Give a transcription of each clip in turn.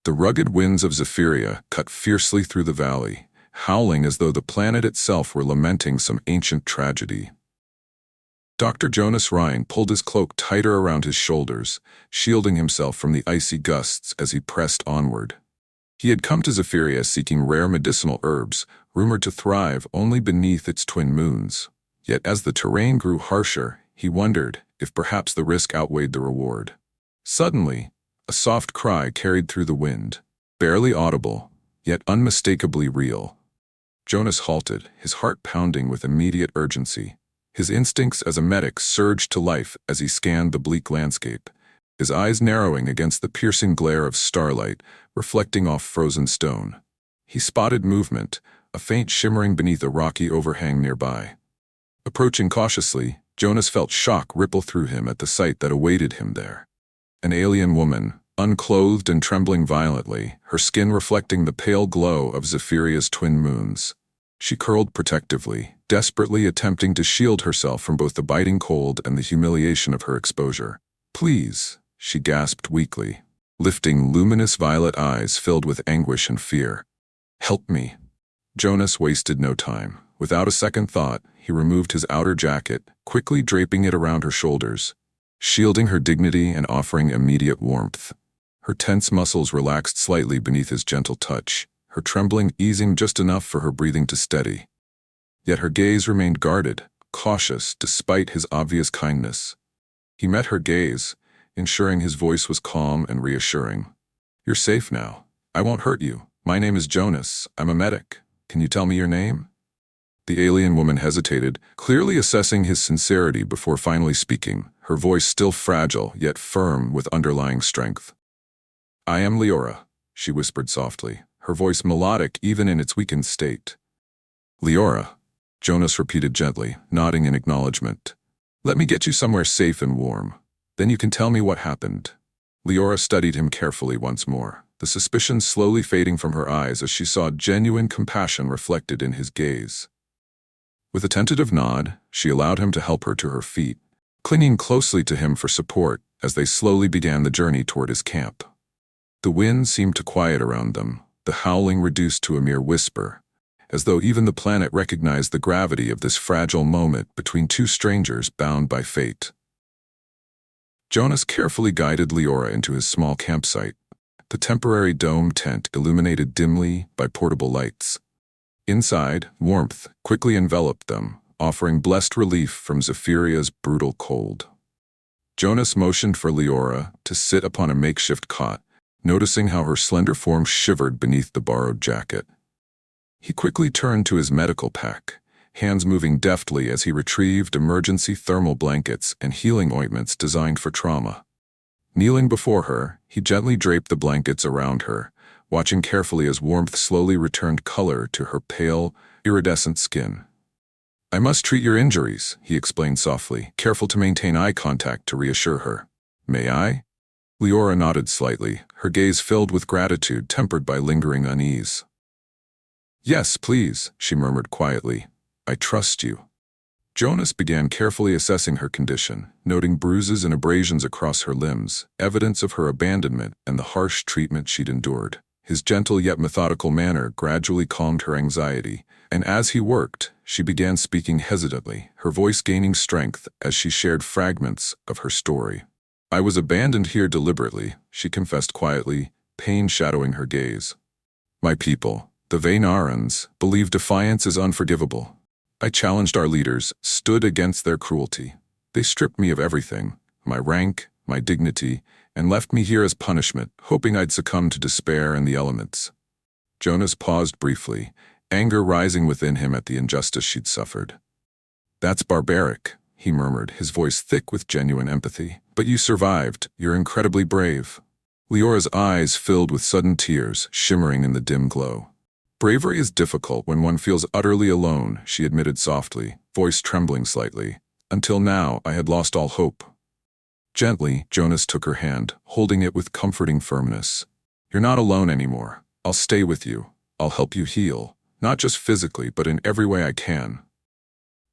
The rugged winds of Zeria cut fiercely through the valley, howling as though the planet itself were lamenting some ancient tragedy. Dr. Jonas Ryan pulled his cloak tighter around his shoulders, shielding himself from the icy gusts as he pressed onward. He had come to Zeria seeking rare medicinal herbs, rumored to thrive only beneath its twin moons. Yet as the terrain grew harsher, he wondered if perhaps the risk outweighed the reward. Suddenly, a soft cry carried through the wind, barely audible, yet unmistakably real. Jonas halted, his heart pounding with immediate urgency. His instincts as a medic surged to life as he scanned the bleak landscape, his eyes narrowing against the piercing glare of starlight reflecting off frozen stone. He spotted movement, a faint shimmering beneath a rocky overhang nearby. Approaching cautiously, Jonas felt shock ripple through him at the sight that awaited him there. An alien woman, unclothed and trembling violently, her skin reflecting the pale glow of Zefiria's twin moons. She curled protectively, desperately attempting to shield herself from both the biting cold and the humiliation of her exposure. "Please," she gasped weakly, lifting luminous violet eyes filled with anguish and fear. "Help me." Jonas wasted no time. Without a second thought, he removed his outer jacket, quickly draping it around her shoulders, shielding her dignity and offering immediate warmth. Her tense muscles relaxed slightly beneath his gentle touch, her trembling easing just enough for her breathing to steady. Yet her gaze remained guarded, cautious despite his obvious kindness. He met her gaze, ensuring his voice was calm and reassuring. "You're safe now. I won't hurt you. My name is Jonas. I'm a medic. Can you tell me your name?" The alien woman hesitated, clearly assessing his sincerity before finally speaking, her voice still fragile yet firm with underlying strength. "I am Leora," she whispered softly, her voice melodic even in its weakened state. "Leora," Jonas repeated gently, nodding in acknowledgement. "Let me get you somewhere safe and warm. Then you can tell me what happened." Leora studied him carefully once more, the suspicion slowly fading from her eyes as she saw genuine compassion reflected in his gaze. With a tentative nod, she allowed him to help her to her feet, clinging closely to him for support as they slowly began the journey toward his camp. The wind seemed to quiet around them, the howling reduced to a mere whisper, as though even the planet recognized the gravity of this fragile moment between two strangers bound by fate. Jonas carefully guided Leora into his small campsite, the temporary dome tent illuminated dimly by portable lights. Inside, warmth quickly enveloped them, offering blessed relief from Zefiria's brutal cold. Jonas motioned for Leora to sit upon a makeshift cot, noticing how her slender form shivered beneath the borrowed jacket. He quickly turned to his medical pack, hands moving deftly as he retrieved emergency thermal blankets and healing ointments designed for trauma. Kneeling before her, he gently draped the blankets around her, watching carefully as warmth slowly returned color to her pale, iridescent skin. "I must treat your injuries," he explained softly, careful to maintain eye contact to reassure her. "May I?" Leora nodded slightly, her gaze filled with gratitude tempered by lingering unease. "Yes, please," she murmured quietly. "I trust you." Jonas began carefully assessing her condition, noting bruises and abrasions across her limbs, evidence of her abandonment and the harsh treatment she'd endured. His gentle yet methodical manner gradually calmed her anxiety, and as he worked, she began speaking hesitantly, her voice gaining strength as she shared fragments of her story. "I was abandoned here deliberately," she confessed quietly, pain shadowing her gaze. "My people, the Vaynarans, believe defiance is unforgivable. I challenged our leaders, stood against their cruelty. They stripped me of everything, my rank, my dignity, and left me here as punishment, hoping I'd succumb to despair and the elements." Jonas paused briefly, anger rising within him at the injustice she'd suffered. "That's barbaric," he murmured, his voice thick with genuine empathy. "But you survived. You're incredibly brave." Leora's eyes filled with sudden tears, shimmering in the dim glow. "Bravery is difficult when one feels utterly alone," she admitted softly, voice trembling slightly. "Until now, I had lost all hope." Gently, Jonas took her hand, holding it with comforting firmness. "You're not alone anymore. I'll stay with you. I'll help you heal, not just physically, but in every way I can."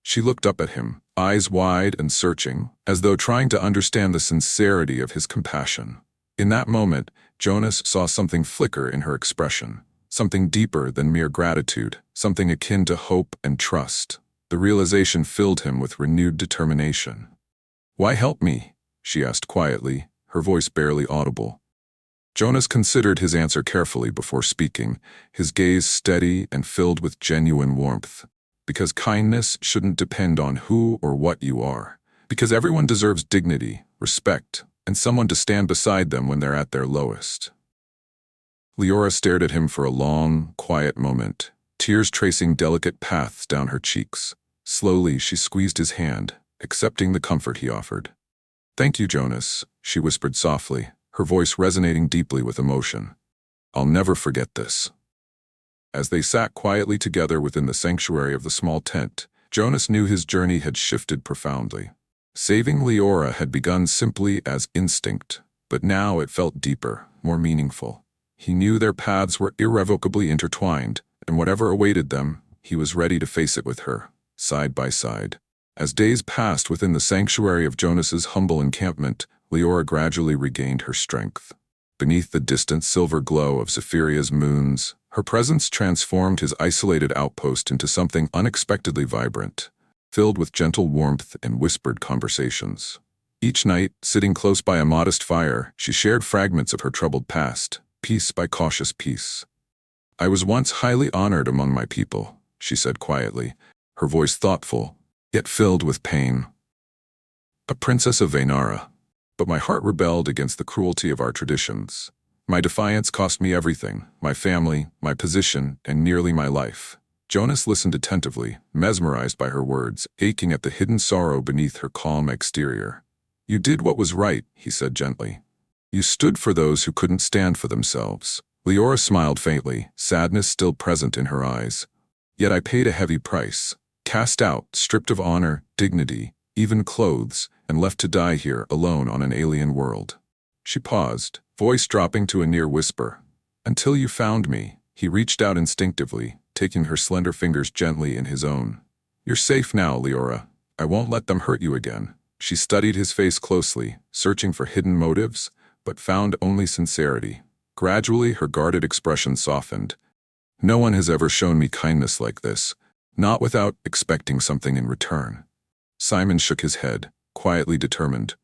She looked up at him, eyes wide and searching, as though trying to understand the sincerity of his compassion. In that moment, Jonas saw something flicker in her expression, something deeper than mere gratitude, something akin to hope and trust. The realization filled him with renewed determination. "Why help me?" she asked quietly, her voice barely audible. Jonas considered his answer carefully before speaking, his gaze steady and filled with genuine warmth. "Because kindness shouldn't depend on who or what you are. Because everyone deserves dignity, respect, and someone to stand beside them when they're at their lowest." Leora stared at him for a long, quiet moment, tears tracing delicate paths down her cheeks. Slowly, she squeezed his hand, accepting the comfort he offered. "Thank you, Jonas," she whispered softly, her voice resonating deeply with emotion. "I'll never forget this." As they sat quietly together within the sanctuary of the small tent, Jonas knew his journey had shifted profoundly. Saving Leora had begun simply as instinct, but now it felt deeper, more meaningful. He knew their paths were irrevocably intertwined, and whatever awaited them, he was ready to face it with her, side by side. As days passed within the sanctuary of Jonas's humble encampment, Leora gradually regained her strength. Beneath the distant silver glow of Zephyria's moons, her presence transformed his isolated outpost into something unexpectedly vibrant, filled with gentle warmth and whispered conversations. Each night, sitting close by a modest fire, she shared fragments of her troubled past, piece by cautious piece. "I was once highly honored among my people," she said quietly, her voice thoughtful, yet filled with pain. "A princess of Vaynara. But my heart rebelled against the cruelty of our traditions. My defiance cost me everything, my family, my position, and nearly my life." Jonas listened attentively, mesmerized by her words, aching at the hidden sorrow beneath her calm exterior. "You did what was right," he said gently. "You stood for those who couldn't stand for themselves." Leora smiled faintly, sadness still present in her eyes. "Yet I paid a heavy price. Cast out, stripped of honor, dignity, even clothes, and left to die here alone on an alien world." She paused, voice dropping to a near whisper. "Until you found me." He reached out instinctively, taking her slender fingers gently in his own. "You're safe now, Leora. I won't let them hurt you again." She studied his face closely, searching for hidden motives, but found only sincerity. Gradually, her guarded expression softened. "No one has ever shown me kindness like this, not without expecting something in return." Simon shook his head, quietly determined.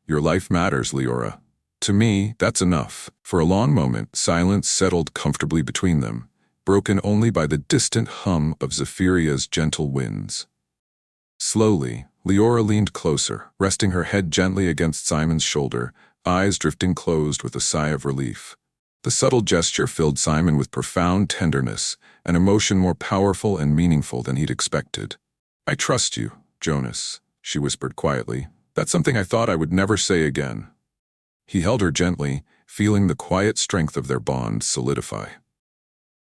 "Your life matters, Leora. To me, that's enough." For a long moment, silence settled comfortably between them, broken only by the distant hum of Zephyria's gentle winds. Slowly, Leora leaned closer, resting her head gently against Simon's shoulder, eyes drifting closed with a sigh of relief. The subtle gesture filled Simon with profound tenderness, an emotion more powerful and meaningful than he'd expected. "I trust you, Jonas," she whispered quietly. "That's something I thought I would never say again." He held her gently, feeling the quiet strength of their bond solidify.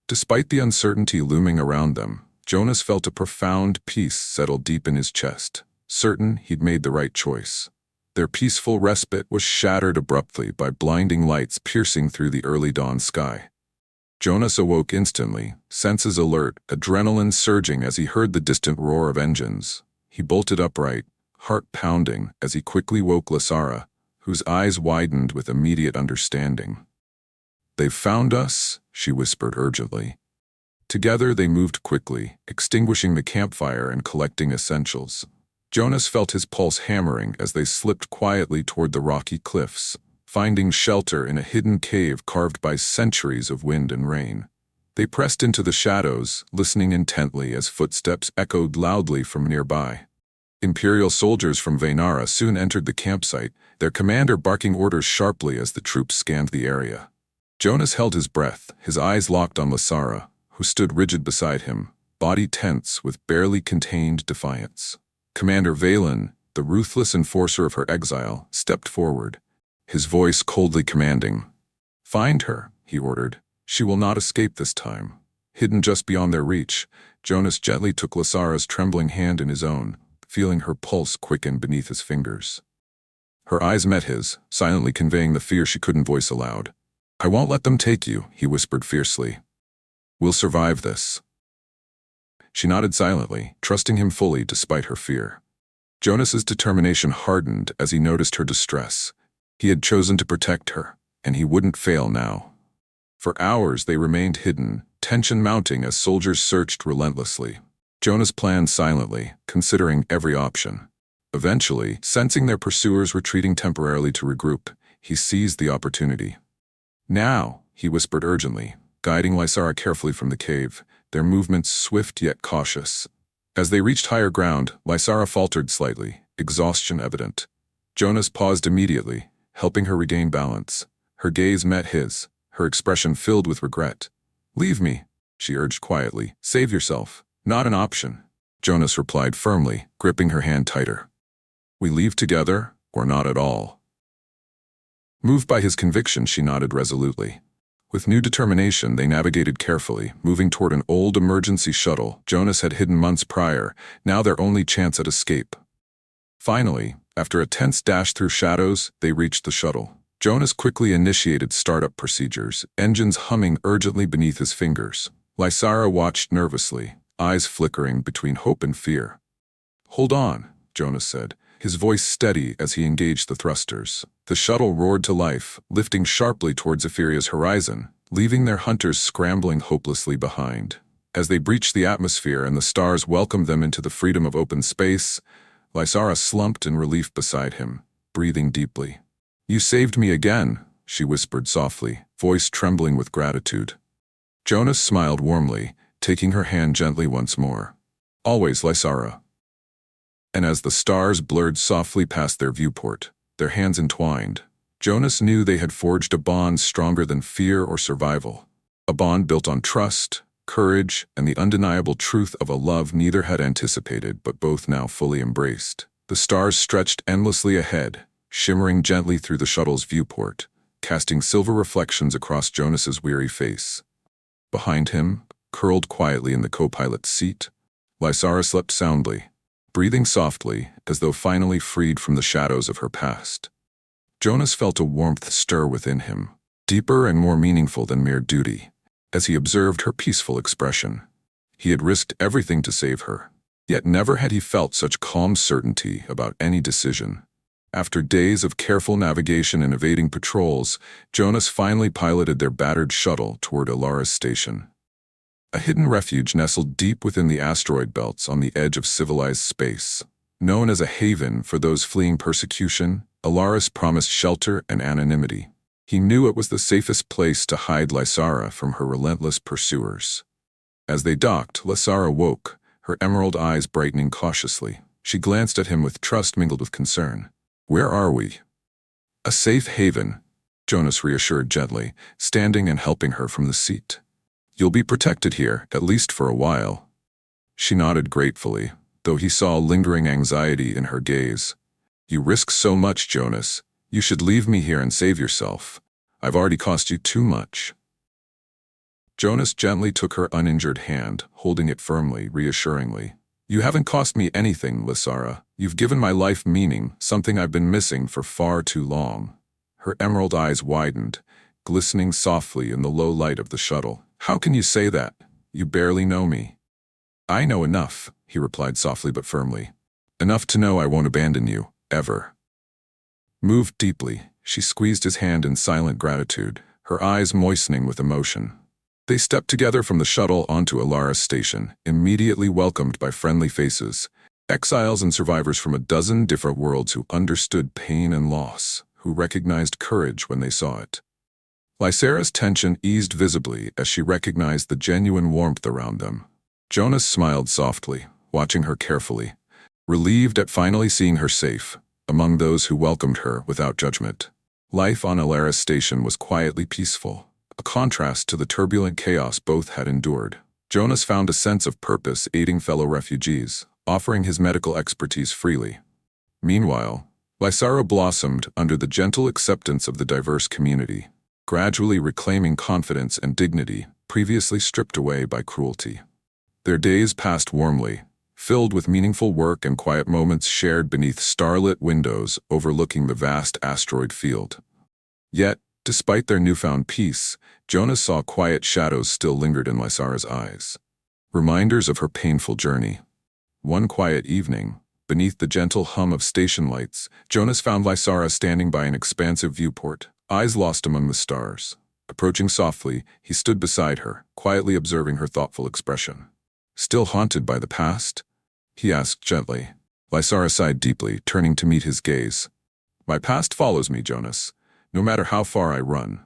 Despite the uncertainty looming around them, Jonas felt a profound peace settle deep in his chest, certain he'd made the right choice. Their peaceful respite was shattered abruptly by blinding lights piercing through the early dawn sky. Jonas awoke instantly, senses alert, adrenaline surging as he heard the distant roar of engines. He bolted upright, heart pounding, as he quickly woke Lasara, whose eyes widened with immediate understanding. "They've found us," she whispered urgently. Together they moved quickly, extinguishing the campfire and collecting essentials. Jonas felt his pulse hammering as they slipped quietly toward the rocky cliffs, finding shelter in a hidden cave carved by centuries of wind and rain. They pressed into the shadows, listening intently as footsteps echoed loudly from nearby. Imperial soldiers from Vaynara soon entered the campsite, their commander barking orders sharply as the troops scanned the area. Jonas held his breath, his eyes locked on Lasara, who stood rigid beside him, body tense with barely contained defiance. Commander Valen, the ruthless enforcer of her exile, stepped forward, his voice coldly commanding. "Find her," he ordered. "She will not escape this time." Hidden just beyond their reach, Jonas gently took Lasara's trembling hand in his own, feeling her pulse quicken beneath his fingers. Her eyes met his, silently conveying the fear she couldn't voice aloud. "I won't let them take you," he whispered fiercely. "We'll survive this." She nodded silently, trusting him fully despite her fear. Jonas's determination hardened as he noticed her distress. He had chosen to protect her, and he wouldn't fail now. For hours they remained hidden, tension mounting as soldiers searched relentlessly. Jonas planned silently, considering every option. Eventually, sensing their pursuers retreating temporarily to regroup, he seized the opportunity. "Now," he whispered urgently, guiding Lysara carefully from the cave, their movements swift yet cautious. As they reached higher ground, Lysara faltered slightly, exhaustion evident. Jonas paused immediately, helping her regain balance. Her gaze met his, her expression filled with regret. "Leave me," she urged quietly. "Save yourself. Not an option." Jonas replied firmly, gripping her hand tighter. "We leave together, or not at all." Moved by his conviction, she nodded resolutely. With new determination, they navigated carefully, moving toward an old emergency shuttle Jonas had hidden months prior, now their only chance at escape. Finally, after a tense dash through shadows, they reached the shuttle. Jonas quickly initiated startup procedures, engines humming urgently beneath his fingers. Lysara watched nervously, eyes flickering between hope and fear. "Hold on," Jonas said, his voice steady as he engaged the thrusters. The shuttle roared to life, lifting sharply towards Zephiria's horizon, leaving their hunters scrambling hopelessly behind. As they breached the atmosphere and the stars welcomed them into the freedom of open space, Lysara slumped in relief beside him, breathing deeply. "You saved me again," she whispered softly, voice trembling with gratitude. Jonas smiled warmly, taking her hand gently once more. "Always, Lysara." And as the stars blurred softly past their viewport, their hands entwined, Jonas knew they had forged a bond stronger than fear or survival. A bond built on trust, courage, and the undeniable truth of a love neither had anticipated but both now fully embraced. The stars stretched endlessly ahead, shimmering gently through the shuttle's viewport, casting silver reflections across Jonas's weary face. Behind him, curled quietly in the co-pilot's seat, Lysara slept soundly, breathing softly as though finally freed from the shadows of her past. Jonas felt a warmth stir within him, deeper and more meaningful than mere duty, as he observed her peaceful expression. He had risked everything to save her, yet never had he felt such calm certainty about any decision. After days of careful navigation and evading patrols, Jonas finally piloted their battered shuttle toward Alaris station. A hidden refuge nestled deep within the asteroid belts on the edge of civilized space. Known as a haven for those fleeing persecution, Alaris promised shelter and anonymity. He knew it was the safest place to hide Lysara from her relentless pursuers. As they docked, Lysara woke, her emerald eyes brightening cautiously. She glanced at him with trust mingled with concern. "Where are we?" "A safe haven," Jonas reassured gently, standing and helping her from the seat. "You'll be protected here, at least for a while." She nodded gratefully, though he saw lingering anxiety in her gaze. "You risk so much, Jonas. You should leave me here and save yourself. I've already cost you too much." Jonas gently took her uninjured hand, holding it firmly, reassuringly. "You haven't cost me anything, Lysara. You've given my life meaning, something I've been missing for far too long." Her emerald eyes widened, glistening softly in the low light of the shuttle. "How can you say that? You barely know me." "I know enough," he replied softly but firmly. "Enough to know I won't abandon you, ever." Moved deeply, she squeezed his hand in silent gratitude, her eyes moistening with emotion. They stepped together from the shuttle onto Alaris station, immediately welcomed by friendly faces, exiles and survivors from a dozen different worlds who understood pain and loss, who recognized courage when they saw it. Lysara's tension eased visibly as she recognized the genuine warmth around them. Jonas smiled softly, watching her carefully, relieved at finally seeing her safe, among those who welcomed her without judgment. Life on Alaris station was quietly peaceful, a contrast to the turbulent chaos both had endured. Jonas found a sense of purpose aiding fellow refugees, offering his medical expertise freely. Meanwhile, Lysara blossomed under the gentle acceptance of the diverse community, gradually reclaiming confidence and dignity previously stripped away by cruelty. Their days passed warmly, filled with meaningful work and quiet moments shared beneath starlit windows overlooking the vast asteroid field. Yet, despite their newfound peace, Jonas saw quiet shadows still lingered in Lysara's eyes, reminders of her painful journey. One quiet evening, beneath the gentle hum of station lights, Jonas found Lysara standing by an expansive viewport, eyes lost among the stars. Approaching softly, he stood beside her, quietly observing her thoughtful expression. "Still haunted by the past?" he asked gently. Lysara sighed deeply, turning to meet his gaze. "My past follows me, Jonas, no matter how far I run."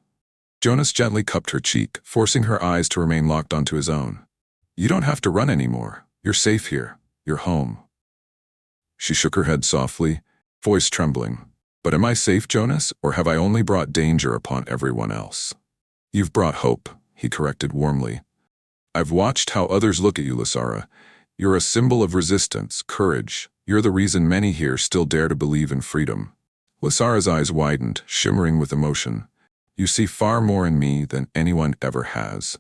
Jonas gently cupped her cheek, forcing her eyes to remain locked onto his own. "You don't have to run anymore. You're safe here. You're home." She shook her head softly, voice trembling. "But am I safe, Jonas, or have I only brought danger upon everyone else?" "You've brought hope," he corrected warmly. "I've watched how others look at you, Lysara. You're a symbol of resistance, courage. You're the reason many here still dare to believe in freedom." Lysara's eyes widened, shimmering with emotion. "You see far more in me than anyone ever has."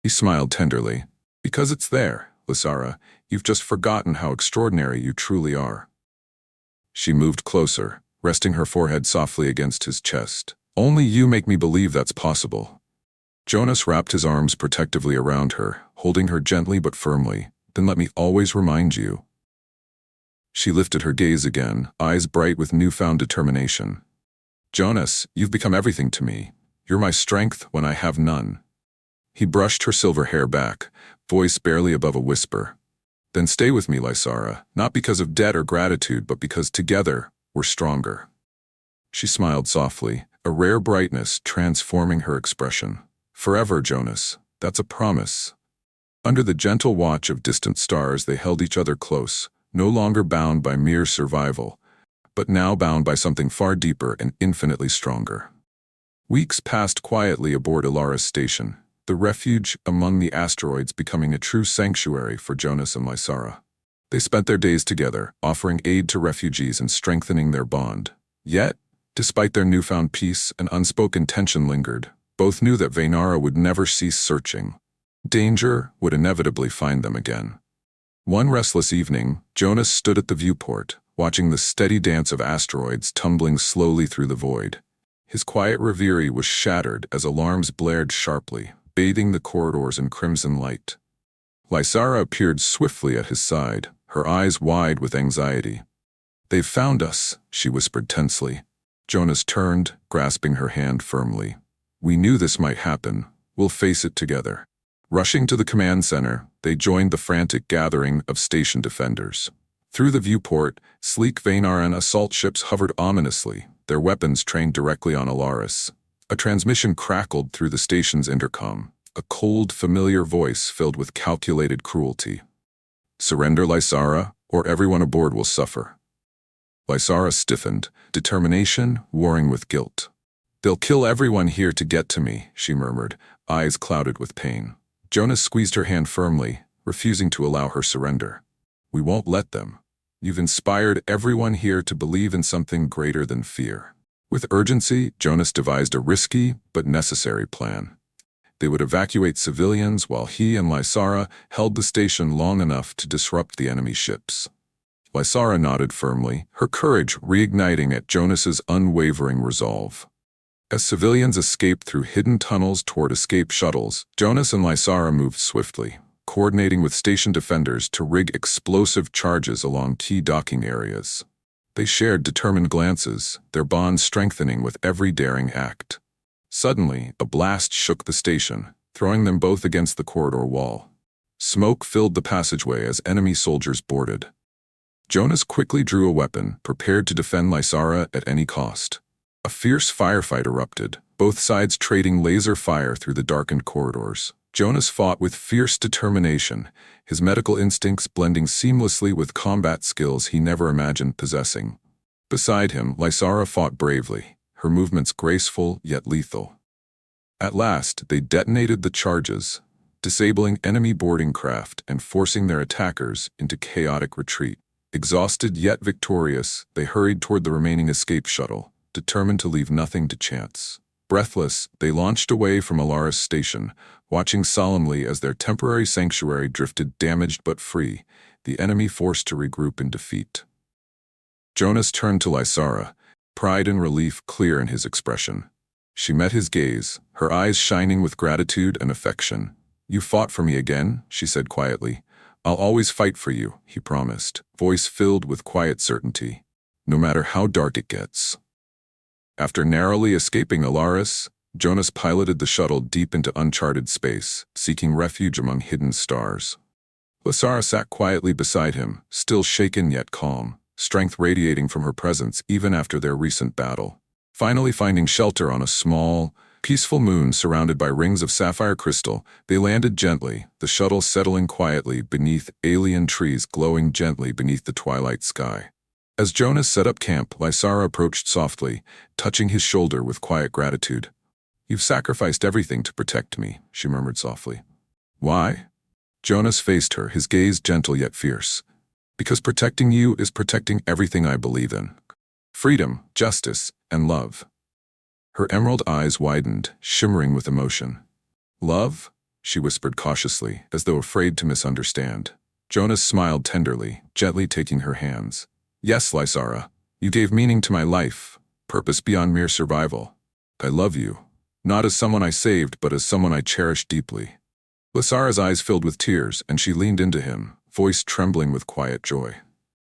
He smiled tenderly. "Because it's there, Lysara. You've just forgotten how extraordinary you truly are." She moved closer, resting her forehead softly against his chest. "Only you make me believe that's possible." Jonas wrapped his arms protectively around her, holding her gently but firmly. "Then let me always remind you." She lifted her gaze again, eyes bright with newfound determination. "Jonas, you've become everything to me. You're my strength when I have none." He brushed her silver hair back, voice barely above a whisper. "Then stay with me, Lysara, not because of debt or gratitude, but because together we're stronger." She smiled softly, a rare brightness transforming her expression. "Forever, Jonas, that's a promise." Under the gentle watch of distant stars, they held each other close, no longer bound by mere survival, but now bound by something far deeper and infinitely stronger. Weeks passed quietly aboard Alaris station, the refuge among the asteroids becoming a true sanctuary for Jonas and Lysara. They spent their days together, offering aid to refugees and strengthening their bond. Yet, despite their newfound peace, an unspoken tension lingered. Both knew that Vaynara would never cease searching. Danger would inevitably find them again. One restless evening, Jonas stood at the viewport, watching the steady dance of asteroids tumbling slowly through the void. His quiet reverie was shattered as alarms blared sharply, bathing the corridors in crimson light. Lysara appeared swiftly at his side, her eyes wide with anxiety. "They've found us," she whispered tensely. Jonas turned, grasping her hand firmly. "We knew this might happen. We'll face it together." Rushing to the command center, they joined the frantic gathering of station defenders. Through the viewport, sleek Vaynaran assault ships hovered ominously, their weapons trained directly on Alaris. A transmission crackled through the station's intercom, a cold, familiar voice filled with calculated cruelty. "Surrender, Lysara, or everyone aboard will suffer." Lysara stiffened, determination warring with guilt. "They'll kill everyone here to get to me," she murmured, eyes clouded with pain. Jonas squeezed her hand firmly, refusing to allow her surrender. "We won't let them. You've inspired everyone here to believe in something greater than fear." With urgency, Jonas devised a risky but necessary plan. They would evacuate civilians while he and Lysara held the station long enough to disrupt the enemy ships. Lysara nodded firmly, her courage reigniting at Jonas's unwavering resolve. As civilians escaped through hidden tunnels toward escape shuttles, Jonas and Lysara moved swiftly, coordinating with station defenders to rig explosive charges along key docking areas. They shared determined glances, their bond strengthening with every daring act. Suddenly, a blast shook the station, throwing them both against the corridor wall. Smoke filled the passageway as enemy soldiers boarded. Jonas quickly drew a weapon, prepared to defend Lysara at any cost. A fierce firefight erupted, both sides trading laser fire through the darkened corridors. Jonas fought with fierce determination, his medical instincts blending seamlessly with combat skills he never imagined possessing. Beside him, Lysara fought bravely, her movements graceful yet lethal. At last, they detonated the charges, disabling enemy boarding craft and forcing their attackers into chaotic retreat. Exhausted yet victorious, they hurried toward the remaining escape shuttle, determined to leave nothing to chance. Breathless, they launched away from Alaris station, watching solemnly as their temporary sanctuary drifted damaged but free, the enemy forced to regroup in defeat. Jonas turned to Lysara, pride and relief clear in his expression. She met his gaze, her eyes shining with gratitude and affection. "You fought for me again," she said quietly. "I'll always fight for you," he promised, voice filled with quiet certainty. "No matter how dark it gets." After narrowly escaping Alaris, Jonas piloted the shuttle deep into uncharted space, seeking refuge among hidden stars. Lysara sat quietly beside him, still shaken yet calm, strength radiating from her presence even after their recent battle. Finally finding shelter on a small, peaceful moon surrounded by rings of sapphire crystal, they landed gently, the shuttle settling quietly beneath alien trees glowing gently beneath the twilight sky. As Jonas set up camp, Lysara approached softly, touching his shoulder with quiet gratitude. "You've sacrificed everything to protect me," she murmured softly. "Why?" Jonas faced her, his gaze gentle yet fierce. "Because protecting you is protecting everything I believe in. Freedom, justice, and love." Her emerald eyes widened, shimmering with emotion. "Love?" she whispered cautiously, as though afraid to misunderstand. Jonas smiled tenderly, gently taking her hands. "Yes, Lysara, you gave meaning to my life, purpose beyond mere survival. I love you, not as someone I saved, but as someone I cherished deeply." Lysara's eyes filled with tears, and she leaned into him, voice trembling with quiet joy.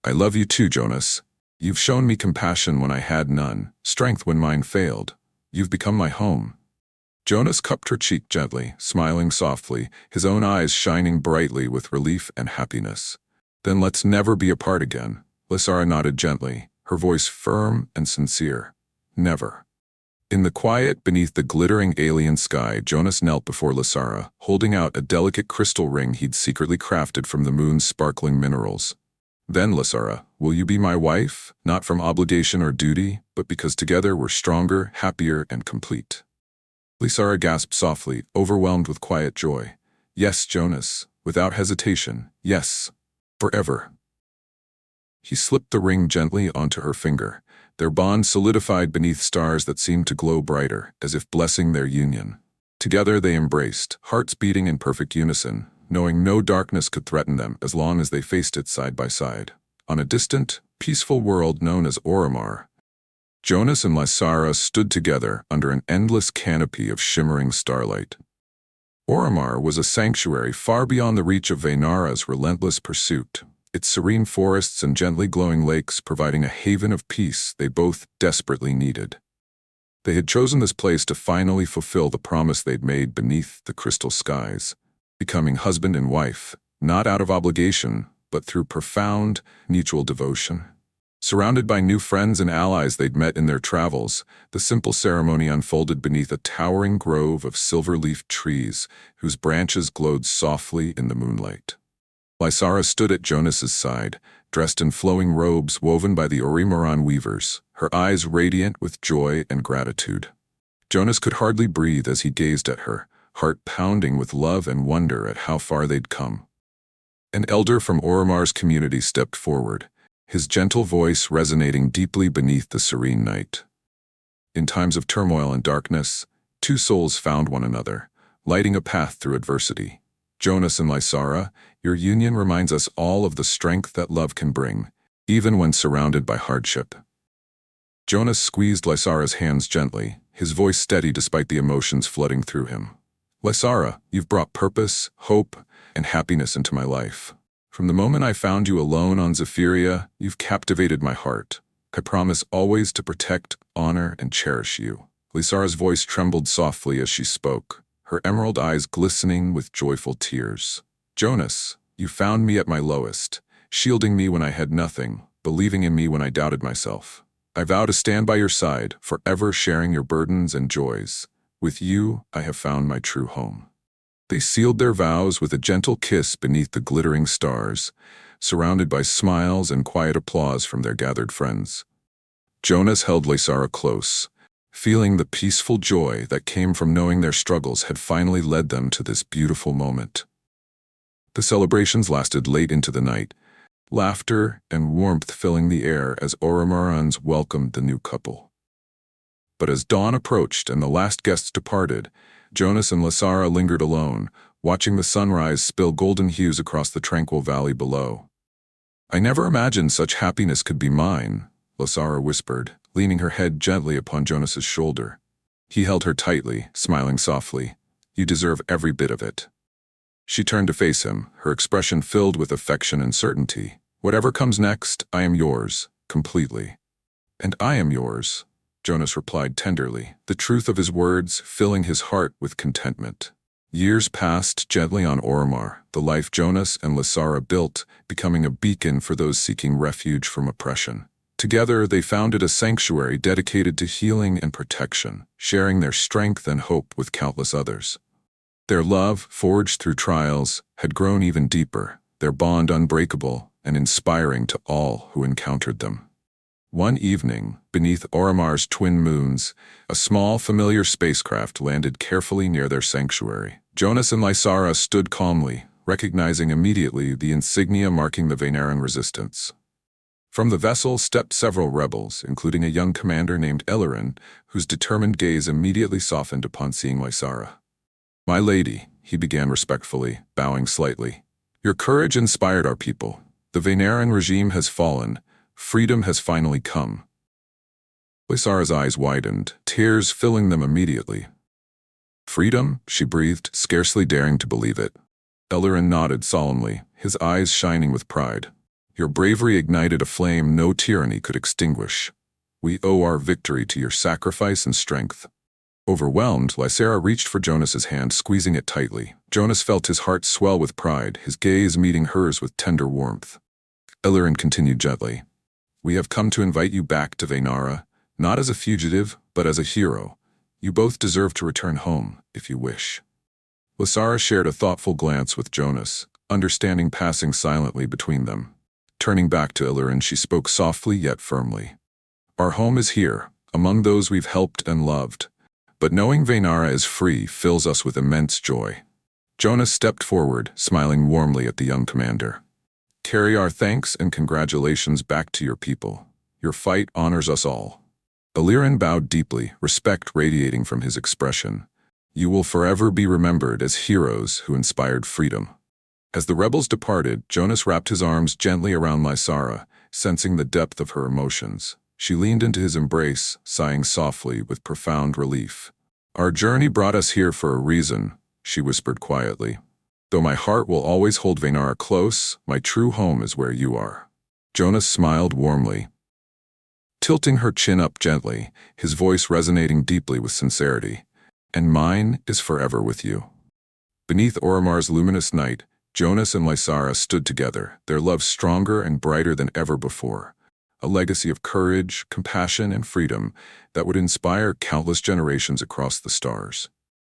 "I love you too, Jonas. You've shown me compassion when I had none, strength when mine failed. You've become my home." Jonas cupped her cheek gently, smiling softly, his own eyes shining brightly with relief and happiness. "Then let's never be apart again." Lysara nodded gently, her voice firm and sincere. "Never." In the quiet beneath the glittering alien sky, Jonas knelt before Lysara, holding out a delicate crystal ring he'd secretly crafted from the moon's sparkling minerals. "Then, Lysara, will you be my wife, not from obligation or duty, but because together we're stronger, happier, and complete?" Lysara gasped softly, overwhelmed with quiet joy. "Yes, Jonas, without hesitation, yes, forever." He slipped the ring gently onto her finger, their bond solidified beneath stars that seemed to glow brighter, as if blessing their union. Together they embraced, hearts beating in perfect unison, knowing no darkness could threaten them as long as they faced it side by side. On a distant, peaceful world known as Oromar, Jonas and Lysara stood together under an endless canopy of shimmering starlight. Oromar was a sanctuary far beyond the reach of Vaynara's relentless pursuit, its serene forests and gently glowing lakes providing a haven of peace they both desperately needed. They had chosen this place to finally fulfill the promise they'd made beneath the crystal skies, becoming husband and wife, not out of obligation, but through profound, mutual devotion. Surrounded by new friends and allies they'd met in their travels, the simple ceremony unfolded beneath a towering grove of silver-leafed trees whose branches glowed softly in the moonlight. Lysara stood at Jonas's side, dressed in flowing robes woven by the Orimaran weavers, her eyes radiant with joy and gratitude. Jonas could hardly breathe as he gazed at her, heart pounding with love and wonder at how far they'd come. An elder from Oromar's community stepped forward, his gentle voice resonating deeply beneath the serene night. In times of turmoil and darkness, two souls found one another, lighting a path through adversity. Jonas and Lysara, your union reminds us all of the strength that love can bring, even when surrounded by hardship. Jonas squeezed Lysara's hands gently, his voice steady despite the emotions flooding through him. "Lysara, you've brought purpose, hope, and happiness into my life. From the moment I found you alone on Zeria, you've captivated my heart. I promise always to protect, honor, and cherish you." Lysara's voice trembled softly as she spoke, her emerald eyes glistening with joyful tears. "Jonas, you found me at my lowest, shielding me when I had nothing, believing in me when I doubted myself. I vow to stand by your side, forever sharing your burdens and joys. With you, I have found my true home." They sealed their vows with a gentle kiss beneath the glittering stars, surrounded by smiles and quiet applause from their gathered friends. Jonas held Lysara close, feeling the peaceful joy that came from knowing their struggles had finally led them to this beautiful moment. The celebrations lasted late into the night, laughter and warmth filling the air as Oromarans welcomed the new couple. But as dawn approached and the last guests departed, Jonas and Lysara lingered alone, watching the sunrise spill golden hues across the tranquil valley below. "I never imagined such happiness could be mine," Lysara whispered, leaning her head gently upon Jonas's shoulder. He held her tightly, smiling softly. "You deserve every bit of it." She turned to face him, her expression filled with affection and certainty. "Whatever comes next, I am yours, completely. And I am yours, Jonas replied tenderly, the truth of his words filling his heart with contentment. Years passed gently on Oromar, the life Jonas and Lysara built, becoming a beacon for those seeking refuge from oppression. Together, they founded a sanctuary dedicated to healing and protection, sharing their strength and hope with countless others. Their love, forged through trials, had grown even deeper, their bond unbreakable and inspiring to all who encountered them. One evening, beneath Oromar's twin moons, a small, familiar spacecraft landed carefully near their sanctuary. Jonas and Lysara stood calmly, recognizing immediately the insignia marking the Veneran resistance. From the vessel stepped several rebels, including a young commander named Alaris, whose determined gaze immediately softened upon seeing Lysara. "My lady," he began respectfully, bowing slightly. "Your courage inspired our people. The Veneran regime has fallen. Freedom has finally come." Lysara's eyes widened, tears filling them immediately. "Freedom?" she breathed, scarcely daring to believe it. Alaris nodded solemnly, his eyes shining with pride. "Your bravery ignited a flame no tyranny could extinguish. We owe our victory to your sacrifice and strength." Overwhelmed, Lysara reached for Jonas's hand, squeezing it tightly. Jonas felt his heart swell with pride, his gaze meeting hers with tender warmth. Alaris continued gently, "We have come to invite you back to Venara, not as a fugitive, but as a hero. You both deserve to return home, if you wish." Lysara shared a thoughtful glance with Jonas, understanding passing silently between them. Turning back to Alaris, she spoke softly yet firmly. "Our home is here, among those we've helped and loved. But knowing Venara is free fills us with immense joy." Jonas stepped forward, smiling warmly at the young commander. "Carry our thanks and congratulations back to your people. Your fight honors us all." Alaris bowed deeply, respect radiating from his expression. "You will forever be remembered as heroes who inspired freedom." As the rebels departed, Jonas wrapped his arms gently around Lysara, sensing the depth of her emotions. She leaned into his embrace, sighing softly with profound relief. "Our journey brought us here for a reason," she whispered quietly. "Though my heart will always hold Venara close, my true home is where you are." Jonas smiled warmly, tilting her chin up gently, his voice resonating deeply with sincerity. "And mine is forever with you." Beneath Oromar's luminous night, Jonas and Lysara stood together, their love stronger and brighter than ever before. A legacy of courage, compassion, and freedom that would inspire countless generations across the stars.